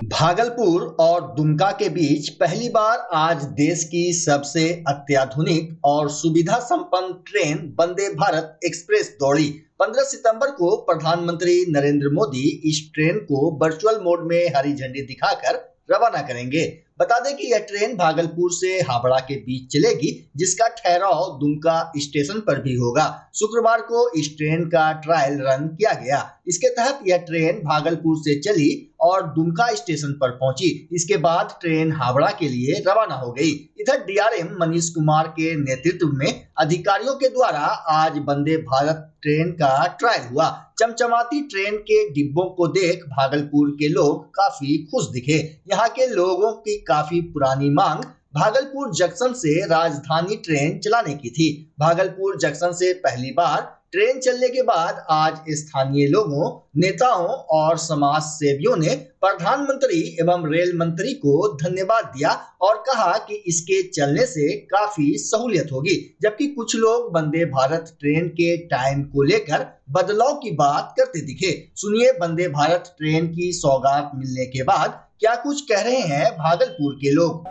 भागलपुर और दुमका के बीच पहली बार आज देश की सबसे अत्याधुनिक और सुविधा संपन्न ट्रेन वंदे भारत एक्सप्रेस दौड़ी। 15 सितंबर को प्रधानमंत्री नरेंद्र मोदी इस ट्रेन को वर्चुअल मोड में हरी झंडी दिखाकर रवाना करेंगे। बता दें कि यह ट्रेन भागलपुर से हावड़ा के बीच चलेगी, जिसका ठहराव दुमका स्टेशन पर भी होगा। शुक्रवार को इस ट्रेन का ट्रायल रन किया गया। इसके तहत यह ट्रेन भागलपुर से चली और दुमका स्टेशन पर पहुंची। इसके बाद ट्रेन हावड़ा के लिए रवाना हो गई। इधर डीआरएम मनीष कुमार के नेतृत्व में अधिकारियों के द्वारा आज वंदे भारत ट्रेन का ट्रायल हुआ। चमचमाती ट्रेन के डिब्बों को देख भागलपुर के लोग काफी खुश दिखे। यहाँ के लोगों की काफी पुरानी मांग भागलपुर जंक्शन से राजधानी ट्रेन चलाने की थी। भागलपुर जंक्शन से पहली बार ट्रेन चलने के बाद आज स्थानीय लोगों, नेताओं और समाज सेवियों ने प्रधानमंत्री एवं रेल मंत्री को धन्यवाद दिया और कहा कि इसके चलने से काफी सहूलियत होगी। जबकि कुछ लोग वंदे भारत ट्रेन के टाइम को लेकर बदलाव की बात करते दिखे। सुनिए वंदे भारत ट्रेन की सौगात मिलने के बाद क्या कुछ कह रहे हैं भागलपुर के लोग।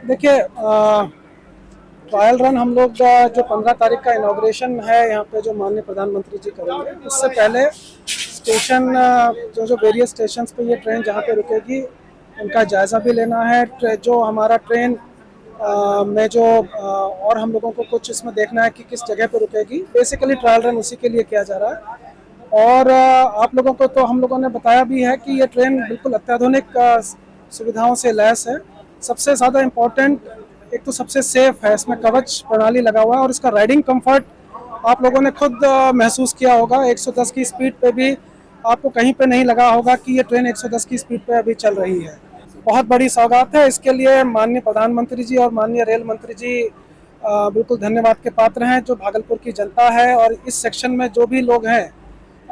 देखिए, ट्रायल रन हम लोग जो 15 तारीख का इनॉग्रेशन है यहाँ पे जो माननीय प्रधानमंत्री जी करेंगे, उससे पहले स्टेशन जो वेरियस स्टेशंस पे ये ट्रेन जहाँ पे रुकेगी उनका जायज़ा भी लेना है। जो हमारा ट्रेन में जो और हम लोगों को कुछ इसमें देखना है कि किस जगह पे रुकेगी। बेसिकली ट्रायल रन उसी के लिए किया जा रहा है। और आप लोगों को तो हम लोगों ने बताया भी है कि ये ट्रेन बिल्कुल अत्याधुनिक सुविधाओं से लैस है। सबसे ज़्यादा इम्पोर्टेंट एक तो सबसे सेफ है, इसमें कवच प्रणाली लगा हुआ है और इसका राइडिंग कंफर्ट आप लोगों ने खुद महसूस किया होगा। 110 की स्पीड पे भी आपको कहीं पे नहीं लगा होगा कि ये ट्रेन 110 की स्पीड पे अभी चल रही है। बहुत बड़ी सौगात है। इसके लिए माननीय प्रधानमंत्री जी और माननीय रेल मंत्री जी बिल्कुल धन्यवाद के पात्र हैं। जो भागलपुर की जनता है और इस सेक्शन में जो भी लोग हैं,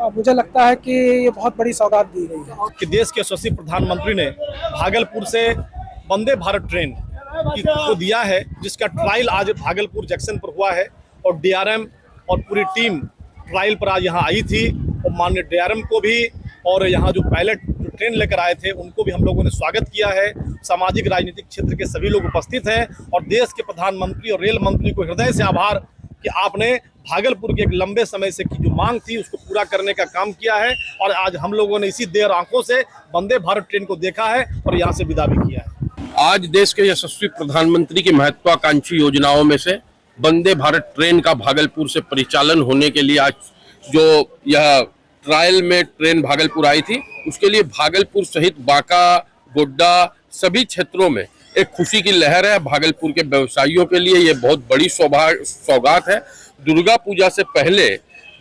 मुझे लगता है कि ये बहुत बड़ी सौगात दी गई है कि देश के यशस्वी प्रधानमंत्री ने भागलपुर से वंदे भारत ट्रेन को दिया है, जिसका ट्रायल आज भागलपुर जंक्शन पर हुआ है। और डीआरएम और पूरी टीम ट्रायल पर आज यहाँ आई थी और माननीय डीआरएम को भी और यहाँ जो पायलट जो ट्रेन लेकर आए थे उनको भी हम लोगों ने स्वागत किया है। सामाजिक राजनीतिक क्षेत्र के सभी लोग उपस्थित हैं और देश के प्रधानमंत्री और रेल मंत्री को हृदय से आभार कि आपने भागलपुर की एक लंबे समय से की जो मांग थी उसको पूरा करने का काम किया है। और आज हम लोगों ने इसी देर आंखों से वंदे भारत ट्रेन को देखा है और यहाँ से विदा भी किया है। आज देश के यशस्वी प्रधानमंत्री की महत्वाकांक्षी योजनाओं में से वंदे भारत ट्रेन का भागलपुर से परिचालन होने के लिए आज जो यह ट्रायल में ट्रेन भागलपुर आई थी, उसके लिए भागलपुर सहित बांका, गोड्डा सभी क्षेत्रों में एक खुशी की लहर है। भागलपुर के व्यवसायियों के लिए ये बहुत बड़ी सौगात है। दुर्गा पूजा से पहले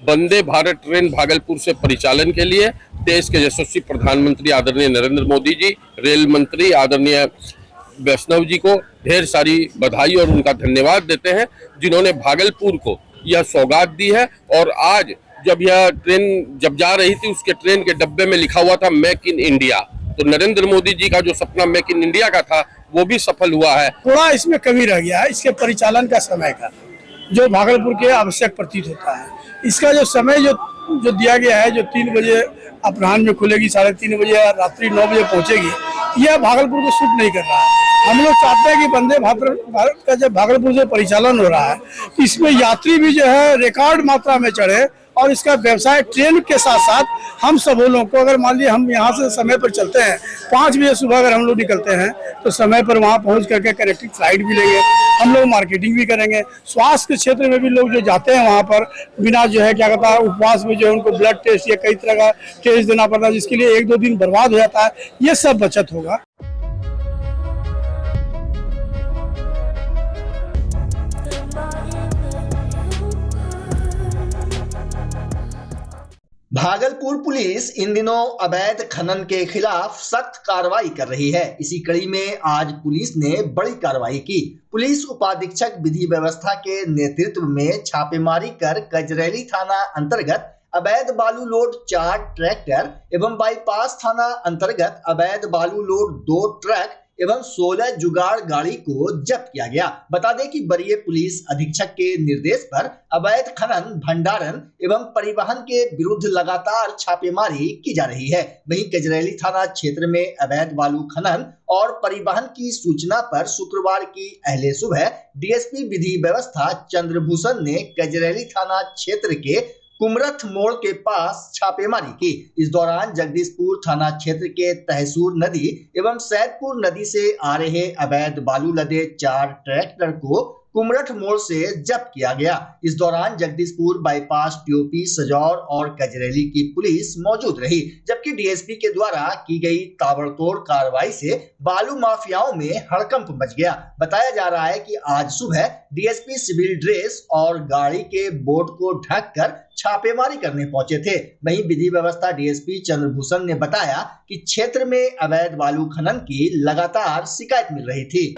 वंदे भारत ट्रेन भागलपुर से परिचालन के लिए देश के यशस्वी प्रधानमंत्री आदरणीय नरेंद्र मोदी जी, रेल मंत्री आदरणीय वैष्णव जी को ढेर सारी बधाई और उनका धन्यवाद देते हैं, जिन्होंने भागलपुर को यह सौगात दी है। और आज जब यह ट्रेन जब जा रही थी, उसके ट्रेन के डब्बे में लिखा हुआ था मेक इन इंडिया। तो नरेंद्र मोदी जी का जो सपना मेक इन इंडिया का था वो भी सफल हुआ है। थोड़ा इसमें कमी रह गया है इसके परिचालन का समय का, जो भागलपुर के आवश्यक प्रतीत होता है। इसका जो समय जो दिया गया है, जो 3 बजे अपराह्न में खुलेगी, 3:30 बजे रात्रि 9 बजे पहुंचेगी, यह भागलपुर को सूट नहीं कर रहा है। हम लोग चाहते हैं कि वंदे भारत का जब भागलपुर से परिचालन हो रहा है, इसमें यात्री भी जो है रिकॉर्ड मात्रा में चढ़े और इसका व्यवसाय ट्रेन के साथ साथ हम सब लोगों को, अगर मान लीजिए हम यहाँ से समय पर चलते हैं, 5 बजे सुबह अगर हम लोग निकलते हैं तो समय पर वहाँ पहुँच करके कनेक्टिंग फ्लाइट भी लेंगे, हम लोग मार्केटिंग भी करेंगे। स्वास्थ्य के क्षेत्र में भी लोग जो जाते हैं वहाँ पर बिना जो है क्या कहता है उपवास में जो है उनको ब्लड टेस्ट या कई तरह का टेस्ट देना पड़ता है, जिसके लिए 1-2 दिन बर्बाद हो जाता है। ये सब बचत होगा। भागलपुर पुलिस इन दिनों अवैध खनन के खिलाफ सख्त कार्रवाई कर रही है। इसी कड़ी में आज पुलिस ने बड़ी कार्रवाई की। पुलिस उपाधीक्षक विधि व्यवस्था के नेतृत्व में छापेमारी कर कजरैली थाना अंतर्गत अवैध बालू लोड 4 ट्रैक्टर एवं बाईपास थाना अंतर्गत अवैध बालू लोड 2 ट्रक एवं 16 जुगाड़ गाड़ी को जब्त किया गया। बता दें कि वरीय पुलिस अधीक्षक के निर्देश पर अवैध खनन, भंडारण एवं परिवहन के विरुद्ध लगातार छापेमारी की जा रही है। वहीं कजरैली थाना क्षेत्र में अवैध बालू खनन और परिवहन की सूचना पर शुक्रवार की अहले सुबह डीएसपी विधि व्यवस्था चंद्रभूषण ने कजरैली थाना क्षेत्र के कुमरथ मोड़ के पास छापेमारी की। इस दौरान जगदीशपुर थाना क्षेत्र के तहसूर नदी एवं सैदपुर नदी से आ रहे अवैध बालू लदे 4 ट्रैक्टर को कुमरठ मोड़ से जब्त किया गया। इस दौरान जगदीशपुर बाईपास, टीओपी, सजौर और कजरैली की पुलिस मौजूद रही, जबकि डीएसपी के द्वारा की गई ताबड़तोड़ कार्रवाई से बालू माफियाओं में हड़कंप मच गया। बताया जा रहा है कि आज सुबह डीएसपी सिविल ड्रेस और गाड़ी के बोर्ड को ढककर छापेमारी करने पहुंचे थे। वहीं विधि व्यवस्था डीएसपी चंद्रभूषण ने बताया कि क्षेत्र में अवैध बालू खनन की लगातार शिकायत मिल रही थी।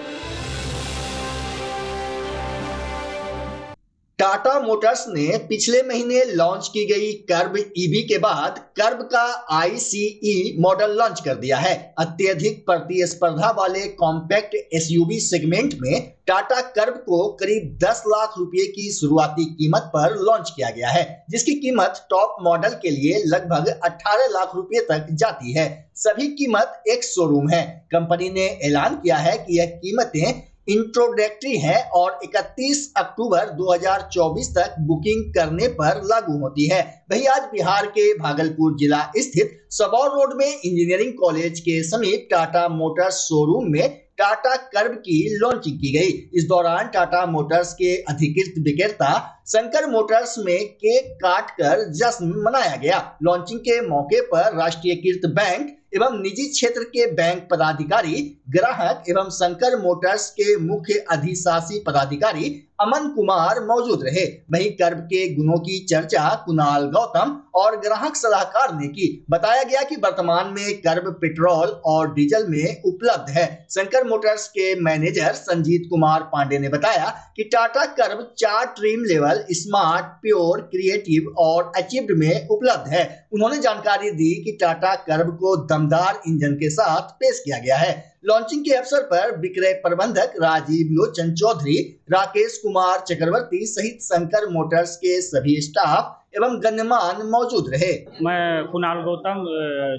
टाटा मोटर्स ने पिछले महीने लॉन्च की गई कर्व ईवी के बाद कर्व का ICE मॉडल लॉन्च कर दिया है। अत्यधिक प्रतिस्पर्धा वाले कॉम्पैक्ट एसयूवी सेगमेंट में टाटा कर्व को करीब 10 लाख रुपए की शुरुआती कीमत पर लॉन्च किया गया है, जिसकी कीमत टॉप मॉडल के लिए लगभग 18 लाख रुपए तक जाती है। सभी कीमत एक शोरूम है। कंपनी ने ऐलान किया है कि यह कीमतें इंट्रोडक्टरी है और 31 अक्टूबर 2024 तक बुकिंग करने पर लागू होती है। वहीं आज बिहार के भागलपुर जिला स्थित सबौर रोड में इंजीनियरिंग कॉलेज के समीप टाटा मोटर्स शोरूम में टाटा कर्व की लॉन्चिंग की गई। इस दौरान टाटा मोटर्स के अधिकृत विक्रेता शंकर मोटर्स में केक काटकर जश्न मनाया गया। लॉन्चिंग के मौके पर राष्ट्रीयकृत बैंक एवं निजी क्षेत्र के बैंक पदाधिकारी, ग्राहक एवं शंकर मोटर्स के मुख्य अधिशासी पदाधिकारी अमन कुमार मौजूद रहे। वहीं कर्व के गुणों की चर्चा कुणाल गौतम और ग्राहक सलाहकार ने की। बताया गया कि वर्तमान में कर्व पेट्रोल और डीजल में उपलब्ध है। शंकर मोटर्स के मैनेजर संजीत कुमार पांडे ने बताया कि Tata curve 4 trim level smart, pure, creative और अचीव्ड में उपलब्ध है। उन्होंने जानकारी दी कि टाटा कर्व को दमदार इंजन के साथ पेश किया गया है। लॉन्चिंग के अवसर पर विक्रय प्रबंधक राजीव लोचन चौधरी, राकेश कुमार चक्रवर्ती सहित शंकर मोटर्स के सभी स्टाफ एवं गण्यमान मौजूद रहे। मैं कुणाल गौतम,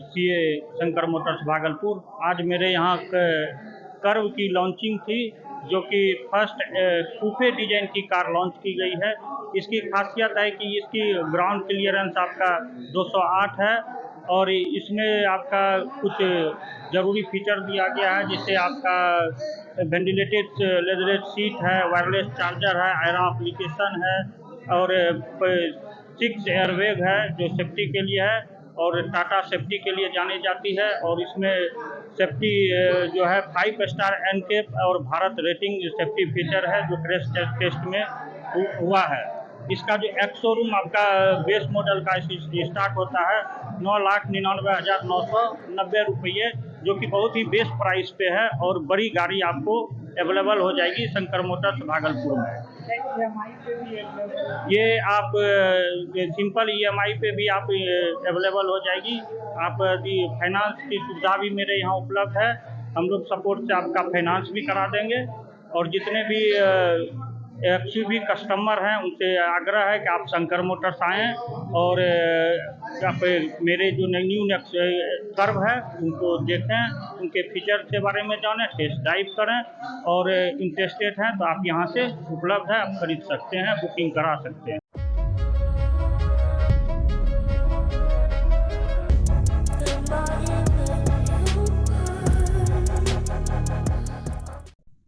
सीए शंकर मोटर्स भागलपुर। आज मेरे यहाँ कर्व की लॉन्चिंग थी, जो कि फर्स्ट कूपे डिजाइन की कार लॉन्च की गई है। इसकी खासियत है कि इसकी ग्राउंड क्लियरेंस आपका 208 है और इसमें आपका कुछ ज़रूरी फीचर दिया गया है, जिससे आपका वेंटिलेटेड लेदरेज सीट है, वायरलेस चार्जर है, आयरन एप्लीकेशन है और 6 एयरबैग है जो सेफ्टी के लिए है और टाटा सेफ्टी के लिए जानी जाती है। और इसमें सेफ्टी जो है 5 स्टार एनकेप और भारत रेटिंग सेफ्टी फीचर है, जो क्रैश टेस्ट में हुआ है। इसका जो एक्स शोरूम आपका बेस मॉडल का स्टार्ट होता है 9,99,990 रुपये, जो कि बहुत ही बेस्ट प्राइस पे है और बड़ी गाड़ी आपको अवेलेबल हो जाएगी शंकर मोटर्स भागलपुर में। ये आप सिंपल EMI पे भी आप अवेलेबल हो जाएगी। आप फाइनेंस की सुविधा भी मेरे यहाँ उपलब्ध है। हम लोग सपोर्ट से आपका फाइनेंस भी करा देंगे और जितने भी एक्सयूवी कस्टमर हैं उनसे आग्रह है कि आप शंकर मोटर्स आएँ और आप मेरे जो न्यू कर्व है उनको देखें, उनके फीचर के बारे में जानें, टेस्ट ड्राइव करें और इंटरेस्टेड हैं तो आप यहाँ से उपलब्ध है, आप खरीद सकते हैं, बुकिंग करा सकते हैं।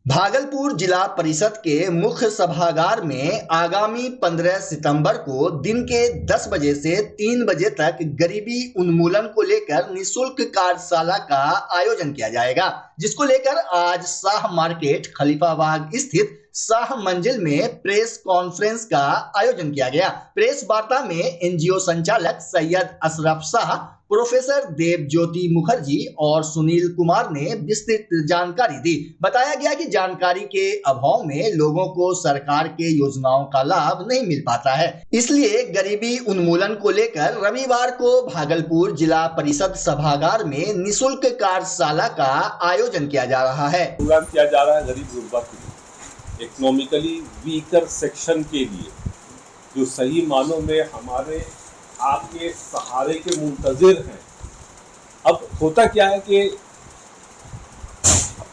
भागलपुर जिला परिषद के मुख्य सभागार में आगामी 15 सितंबर को दिन के 10 बजे से 3 बजे तक गरीबी उन्मूलन को लेकर निःशुल्क कार्यशाला का आयोजन किया जाएगा, जिसको लेकर आज शाह मार्केट खलीफाबाग स्थित शाह मंजिल में प्रेस कॉन्फ्रेंस का आयोजन किया गया। प्रेस वार्ता में एनजीओ संचालक सैयद अशरफ शाह, प्रोफेसर देवज्योति मुखर्जी और सुनील कुमार ने विस्तृत जानकारी दी। बताया गया कि जानकारी के अभाव में लोगों को सरकार के योजनाओं का लाभ नहीं मिल पाता है, इसलिए गरीबी उन्मूलन को लेकर रविवार को भागलपुर जिला परिषद सभागार में निःशुल्क कार्यशाला का आयोजन किया जा रहा है। प्रोग्राम किया जा रहा है गरीब गुरबा के लिए, इकोनॉमिकली वीकर सेक्शन के लिए, जो सही मानों में हमारे आपके सहारे के मुंतजिर हैं। अब होता क्या है कि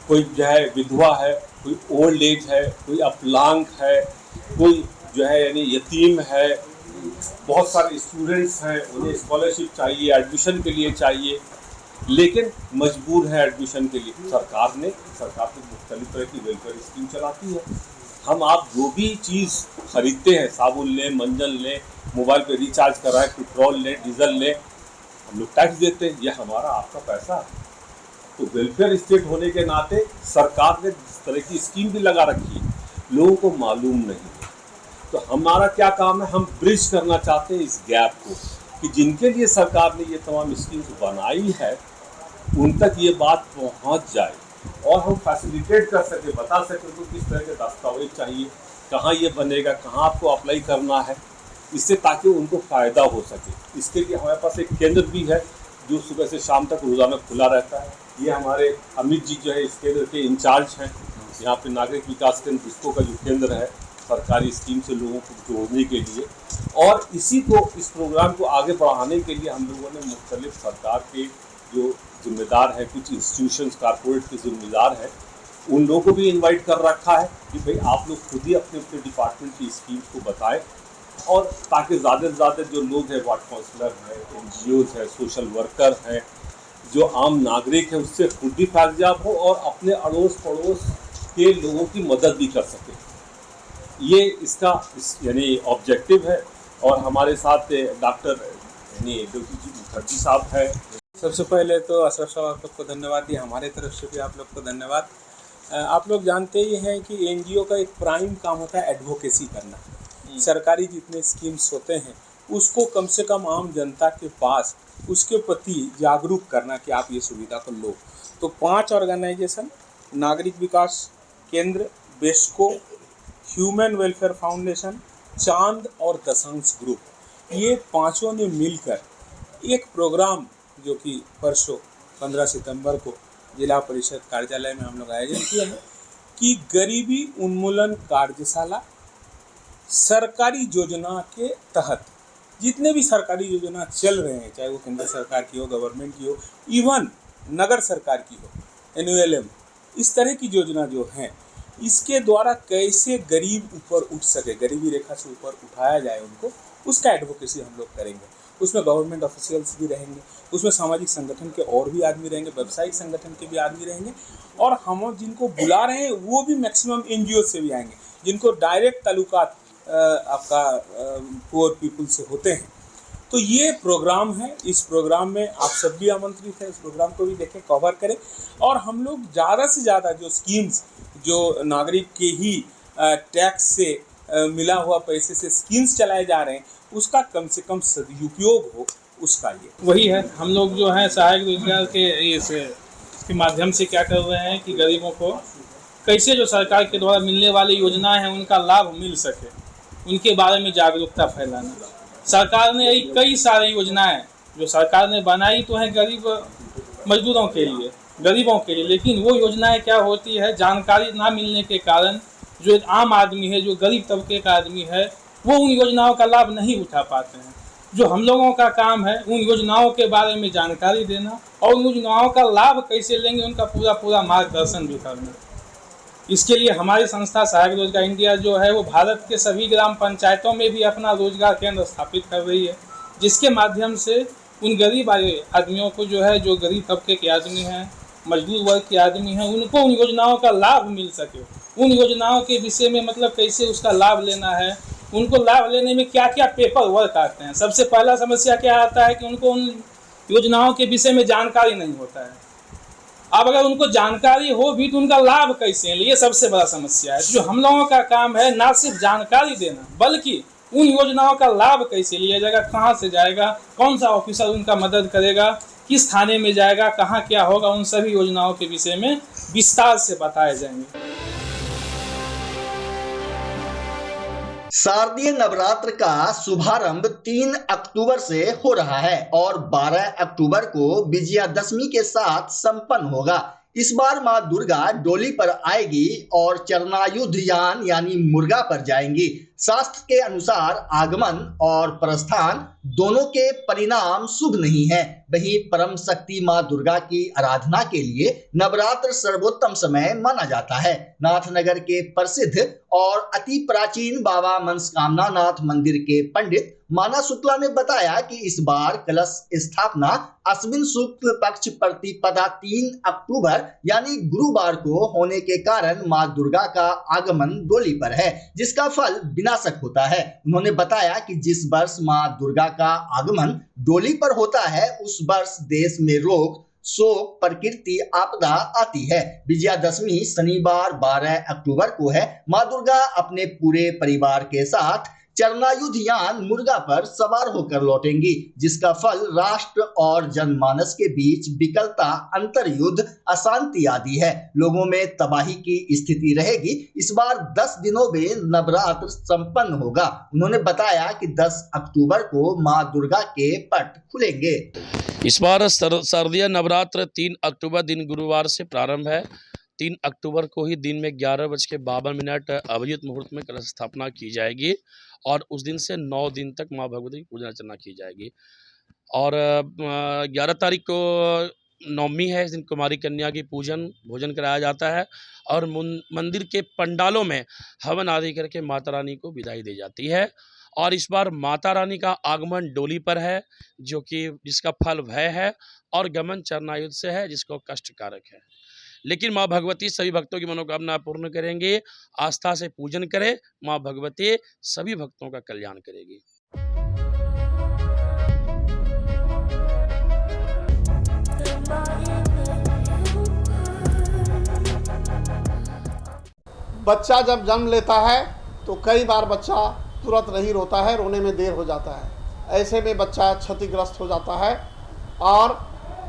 कोई जो है विधवा है, कोई ओल्ड एज है, कोई अपलांग है, कोई जो है यानी यतीम है, बहुत सारे स्टूडेंट्स हैं, उन्हें स्कॉलरशिप चाहिए, एडमिशन के लिए चाहिए, लेकिन मजबूर है एडमिशन के लिए। सरकार ने मुख्तलिफ तरह की वेलफेयर स्कीम चलाती है। हम आप जो भी चीज़ खरीदते हैं, साबुन लें, मंजन लें, मोबाइल पे रिचार्ज कराएं, पेट्रोल लें, डीजल लें, हम लोग टैक्स देते हैं, यह हमारा आपका पैसा है। तो वेलफेयर स्टेट होने के नाते सरकार ने इस तरह की स्कीम भी लगा रखी है, लोगों को मालूम नहीं है। तो हमारा क्या काम है, हम ब्रिज करना चाहते हैं इस गैप को, कि जिनके लिए सरकार ने ये तमाम स्कीम्स बनाई है उन तक ये बात पहुंच जाए और हम फैसिलिटेट कर सके, बता सके उनको किस तरह के दस्तावेज चाहिए, कहाँ ये बनेगा, कहाँ आपको अप्लाई करना है, इससे ताकि उनको फ़ायदा हो सके। इसके लिए हमारे पास एक केंद्र भी है जो सुबह से शाम तक रोज़ाना खुला रहता है। ये हमारे अमित जी जो है इस केंद्र के इंचार्ज हैं। यहाँ पे नागरिक विकास केंद्र इसको का जो केंद्र है सरकारी स्कीम से लोगों को जोड़ने के लिए, और इसी को इस प्रोग्राम को आगे बढ़ाने के लिए हम लोगों ने मुख्तलिफ सरकार के जो जिम्मेदार हैं, कुछ इंस्टीट्यूशंस कॉर्पोरेट के जिम्मेदार हैं, उन लोगों को भी इनवाइट कर रखा है कि भाई आप लोग खुद ही अपने अपने डिपार्टमेंट की स्कीम्स को बताएं, और ताकि ज़्यादा से ज़्यादा जो लोग हैं, वार्ड काउंसलर हैं, NGOs हैं, सोशल वर्कर हैं, जो आम नागरिक हैं, उससे खुद भी फायदेयाब हो और अपने अड़ोस पड़ोस के लोगों की मदद भी कर सकें। ये इसका यानी ऑब्जेक्टिव है। और हमारे साथ डॉक्टर यानी देवज्योति मुखर्जी साहब है। सबसे पहले तो अशरफ साहब आप लोग को धन्यवाद दिया, हमारे तरफ से भी आप लोग को धन्यवाद। आप लोग जानते ही हैं कि NGO का एक प्राइम काम होता है एडवोकेसी करना। सरकारी जितने स्कीम्स होते हैं उसको कम से कम आम जनता के पास उसके प्रति जागरूक करना कि आप ये सुविधा को लो। तो 5 ऑर्गेनाइजेशन, नागरिक विकास केंद्र, बेस्को, ह्यूमन वेलफेयर फाउंडेशन, चांद और दशांश ग्रुप, ये पांचों ने मिलकर एक प्रोग्राम जो कि परसों 15 सितंबर को जिला परिषद कार्यालय में हम लोग आयोजन किए हैं कि गरीबी उन्मूलन कार्यशाला सरकारी योजना के तहत जितने भी सरकारी योजना चल रहे हैं, चाहे वो केंद्र सरकार की हो, गवर्नमेंट की हो, इवन नगर सरकार की हो, NULM, इस तरह की योजना जो हैं, इसके द्वारा कैसे गरीब ऊपर उठ सके, गरीबी रेखा से ऊपर उठाया जाए उनको, उसका एडवोकेसी हम लोग करेंगे। उसमें गवर्नमेंट ऑफिशियल्स भी रहेंगे, उसमें सामाजिक संगठन के और भी आदमी रहेंगे, व्यावसायिक संगठन के भी आदमी रहेंगे, और हम जिनको बुला रहे हैं वो भी मैक्सिमम NGO से भी आएंगे, जिनको डायरेक्ट ताल्लुकात आपका पुअर पीपल से होते हैं। तो ये प्रोग्राम है, इस प्रोग्राम में आप सब भी आमंत्रित हैं, इस प्रोग्राम को भी देखें, कवर करें, और हम लोग ज़्यादा से ज़्यादा जो स्कीम्स जो नागरिक के ही टैक्स से मिला हुआ पैसे से स्कीम्स चलाए जा रहे हैं उसका कम से कम सदुपयोग हो, उसका ये वही है। हम लोग जो है सहायक रोजगार के इसके माध्यम से क्या कर रहे हैं कि गरीबों को कैसे जो सरकार के द्वारा मिलने वाली योजनाएं हैं उनका लाभ मिल सके, उनके बारे में जागरूकता फैलाना। सरकार ने कई सारी योजनाएं जो सरकार ने बनाई तो हैं गरीब मजदूरों के लिए, गरीबों के लिए, लेकिन वो योजनाएं क्या होती है, जानकारी ना मिलने के कारण जो आम आदमी है, जो गरीब तबके का आदमी है, वो उन योजनाओं का लाभ नहीं उठा पाते हैं। जो हम लोगों का काम है उन योजनाओं के बारे में जानकारी देना और उन योजनाओं का लाभ कैसे लेंगे उनका पूरा मार्गदर्शन भी करना। इसके लिए हमारी संस्था सहायक रोजगार इंडिया जो है वो भारत के सभी ग्राम पंचायतों में भी अपना रोजगार केंद्र स्थापित कर रही है, जिसके माध्यम से उन गरीब आदमियों को जो है, जो गरीब तबके के आदमी हैं, मजदूर वर्ग के आदमी हैं, उनको उन योजनाओं का लाभ मिल सके। उन योजनाओं के विषय में मतलब कैसे उसका लाभ लेना है, उनको लाभ लेने में क्या क्या पेपर वर्क आते हैं। सबसे पहला समस्या क्या आता है कि उनको उन योजनाओं के विषय में जानकारी नहीं होता है। अब अगर उनको जानकारी हो भी तो उनका लाभ कैसे ले, ये सबसे बड़ा समस्या है। जो हम लोगों का काम है ना सिर्फ जानकारी देना, बल्कि उन योजनाओं का लाभ कैसे लिया जाएगा, कहाँ से जाएगा, कौन सा ऑफिसर उनका मदद करेगा, किस थाने में जाएगा, कहाँ क्या होगा, उन सभी योजनाओं के विषय में विस्तार से बताए जाएंगे। शारदीय नवरात्र का शुभारंभ 3 अक्टूबर से हो रहा है और 12 अक्टूबर को विजयादशमी के साथ संपन्न होगा। इस बार मां दुर्गा डोली पर आएगी और चरणायुध यान यानी मुर्गा पर जाएंगी। शास्त्र के अनुसार आगमन और प्रस्थान दोनों के परिणाम शुभ नहीं है। वहीं परम शक्ति मां दुर्गा की आराधना के लिए नवरात्र सर्वोत्तम समय माना जाता है। नाथनगर के प्रसिद्ध और अति प्राचीन बाबा मनस्कामना नाथ मंदिर के पंडित माना शुक्ला ने बताया कि इस बार कलश स्थापना अश्विन शुक्ल पक्ष प्रतिपदा 3 अक्टूबर यानी गुरुवार को होने के कारण मां दुर्गा का आगमन डोली पर है, जिसका फल विनाशक होता है। उन्होंने बताया कि जिस वर्ष मां दुर्गा का आगमन डोली पर होता है उस वर्ष देश में रोग, शोक, प्रकृति आपदा आती है। विजयादशमी शनिवार 12 अक्टूबर को है। मां दुर्गा अपने पूरे परिवार के साथ चरणायुध यान मुर्गा पर सवार होकर लौटेंगी, जिसका फल राष्ट्र और जनमानस के बीच विकलता, अंतर्युद्ध, अशांति आदि है। लोगों में तबाही की स्थिति रहेगी। इस बार 10 दिनों में नवरात्र संपन्न होगा। उन्होंने बताया कि 10 अक्टूबर को मां दुर्गा के पट खुलेंगे। इस बार शारदीय नवरात्र 3 अक्टूबर दिन गुरुवार से प्रारंभ है। 3 अक्टूबर को ही दिन में 11:52 अभिजित मुहूर्त में कलश स्थापना की जाएगी और उस दिन से 9 दिन तक माँ भगवती की पूजा अर्चना की जाएगी। और 11 तारीख को नवमी है। इस दिन कुमारी कन्या की भोजन कराया जाता है और मंदिर के पंडालों में हवन आदि करके माता रानी को विदाई दी जाती है। और इस बार माता रानी का आगमन डोली पर है, जो कि जिसका फल भय है, और गमन चरणायुध से है, जिसको कष्टकारक है। लेकिन माँ भगवती सभी भक्तों की मनोकामना पूर्ण करेंगे। आस्था से पूजन करें, माँ भगवती सभी भक्तों का कल्याण करेगी। बच्चा जब जन्म लेता है तो कई बार बच्चा तुरंत नहीं रोता है, रोने में देर हो जाता है। ऐसे में बच्चा क्षतिग्रस्त हो जाता है और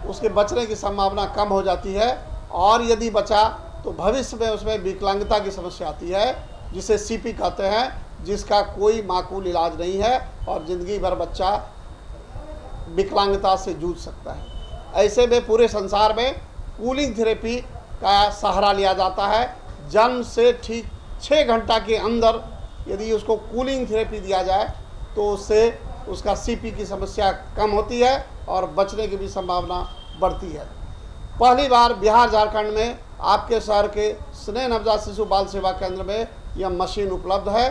उसके बचने की संभावना कम हो जाती है। और यदि बचा तो भविष्य में उसमें विकलांगता की समस्या आती है, जिसे सीपी कहते हैं, जिसका कोई माकूल इलाज नहीं है और ज़िंदगी भर बच्चा विकलांगता से जूझ सकता है। ऐसे में पूरे संसार में कूलिंग थेरेपी का सहारा लिया जाता है। जन्म से ठीक 6 घंटा के अंदर यदि उसको कूलिंग थेरेपी दिया जाए तो उससे उसका सीपी की समस्या कम होती है और बचने की भी संभावना बढ़ती है। पहली बार बिहार झारखंड में आपके शहर के स्नेह नवजात शिशु बाल सेवा केंद्र में यह मशीन उपलब्ध है।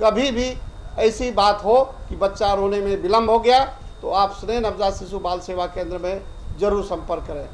कभी भी ऐसी बात हो कि बच्चा रोने में विलम्ब हो गया तो आप स्नेह नवजात शिशु बाल सेवा केंद्र में जरूर संपर्क करें।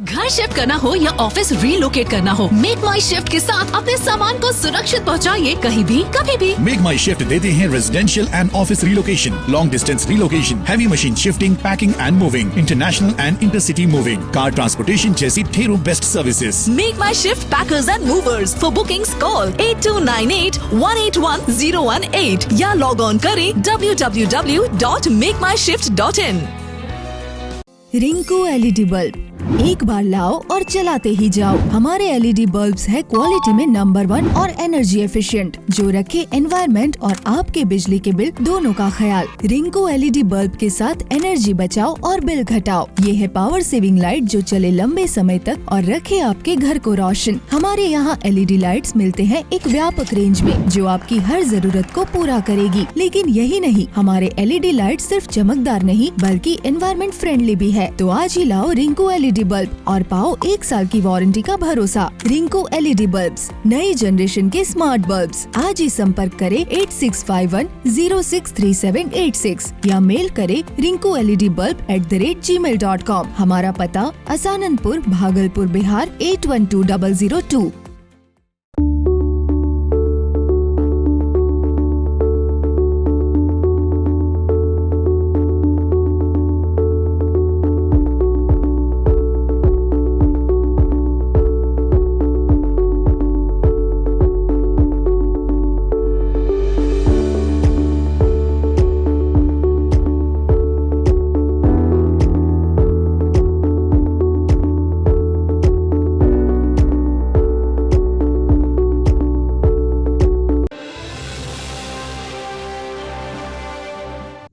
घर शिफ्ट करना हो या ऑफिस रीलोकेट करना हो, मेक माई शिफ्ट के साथ अपने सामान को सुरक्षित पहुंचाइए, कहीं भी कभी भी। मेक माई शिफ्ट देते हैं residential and office relocation, long distance relocation, heavy machine shifting, packing and moving, international and intercity moving, car transportation जैसी ढेरों best services. Make my shift packers and movers. For bookings call 8298-181-018 या log on करें www.makemyshift.in। Rinku LED bulb एक बार लाओ और चलाते ही जाओ। हमारे एलईडी बल्ब्स है क्वालिटी में नंबर 1 और एनर्जी एफिशिएंट, जो रखे एनवायरनमेंट और आपके बिजली के बिल दोनों का ख्याल। रिंकू एलईडी बल्ब के साथ एनर्जी बचाओ और बिल घटाओ। ये है पावर सेविंग लाइट जो चले लंबे समय तक और रखे आपके घर को रोशन। हमारे यहाँ एलईडी लाइट्स मिलते हैं एक व्यापक रेंज में, जो आपकी हर जरूरत को पूरा करेगी। लेकिन यही नहीं, हमारे एलईडी लाइट सिर्फ चमकदार नहीं बल्कि एनवायरनमेंट फ्रेंडली भी है। तो आज ही लाओ रिंकू एलईडी बल्ब और पाओ 1 साल की वारंटी का भरोसा। रिंकू एलईडी बल्ब्स, नई जनरेशन के स्मार्ट बल्ब्स। आज ही संपर्क करें 8651063786 या मेल करें rinkooledbulb@gmail.com। हमारा पता असाननपुर, भागलपुर, बिहार 812002।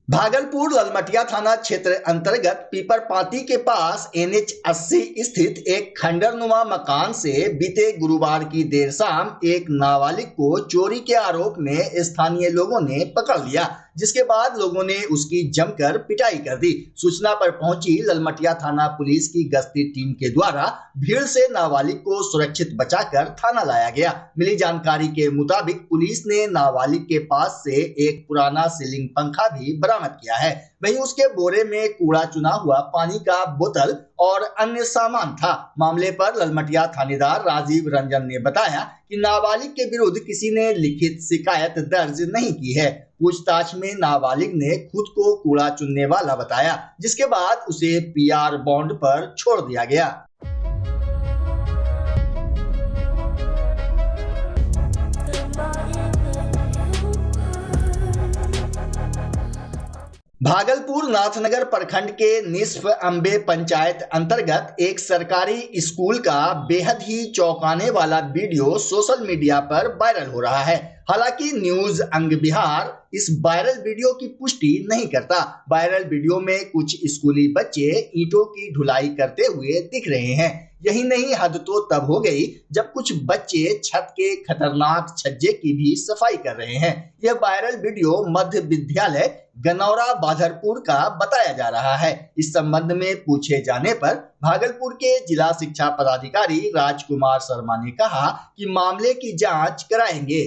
भागलपुर ललमटिया थाना क्षेत्र अंतर्गत पीपरपाती के पास NH 80 स्थित एक खंडरनुमा मकान से बीते गुरुवार की देर शाम एक नाबालिग को चोरी के आरोप में स्थानीय लोगों ने पकड़ लिया, जिसके बाद लोगों ने उसकी जमकर पिटाई कर दी। सूचना पर पहुंची ललमटिया थाना पुलिस की गश्ती टीम के द्वारा भीड़ से नाबालिग को सुरक्षित बचाकर थाना लाया गया। मिली जानकारी के मुताबिक पुलिस ने नाबालिग के पास से एक पुराना सीलिंग पंखा भी बरामद किया है। वहीं उसके बोरे में कूड़ा चुना हुआ पानी का बोतल और अन्य सामान था। मामले पर ललमटिया थानेदार राजीव रंजन ने बताया कि नाबालिग के विरुद्ध किसी ने लिखित शिकायत दर्ज नहीं की है। पूछताछ में नाबालिग ने खुद को कूड़ा चुनने वाला बताया, जिसके बाद उसे PR बॉन्ड पर छोड़ दिया गया। भागलपुर नाथनगर प्रखंड के निस्फ अंबे पंचायत अंतर्गत एक सरकारी स्कूल का बेहद ही चौंकाने वाला वीडियो सोशल मीडिया पर वायरल हो रहा है। हालांकि न्यूज अंग बिहार इस वायरल वीडियो की पुष्टि नहीं करता। वायरल वीडियो में कुछ स्कूली बच्चे ईंटों की ढुलाई करते हुए दिख रहे हैं। यही नहीं, हद तो तब हो गई जब कुछ बच्चे छत के खतरनाक छज्जे की भी सफाई कर रहे हैं। यह वायरल वीडियो मध्य विद्यालय गनौरा बाधरपुर का बताया जा रहा है। इस संबंध में पूछे जाने पर भागलपुर के जिला शिक्षा पदाधिकारी राजकुमार शर्मा ने कहा कि मामले की जांच कराएंगे।